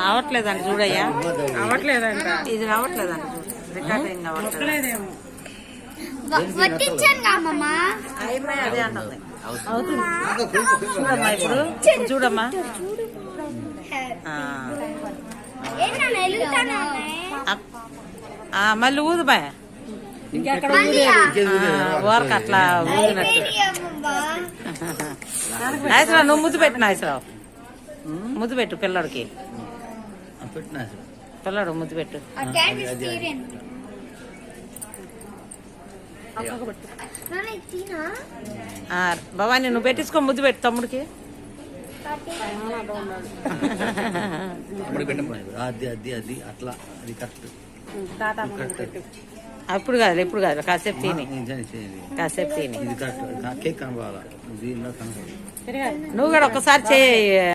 అవట్లేదండి చూడయ్యా, అవట్లేదంట, ఇది రావట్లేదండి చూడు, రికార్డింగ్ అవ్వట్లేదేమో. అదే అంటుంది. అవుతుంది చూడమ్మా, ఇప్పుడు చూడమ్మా. మళ్ళీ ఊదు బాయ్, ఊరక అట్లా ఊదినట్టు. నాయసరావు నువ్వు ముద్దు పెట్టు, నాయసరావు ముద్దు పెట్టు పిల్లడికి, పిల్లడు ముద్దు పెట్టు. భవాని నువ్వు పెట్టించుకో, ముద్దు పెట్టు తమ్ముడికి. అప్పుడు కాదు, ఎప్పుడు కాదు, కాసేపు తిని, కాసేపు తిని. నువ్వు కూడా ఒక్కసారి చేయి.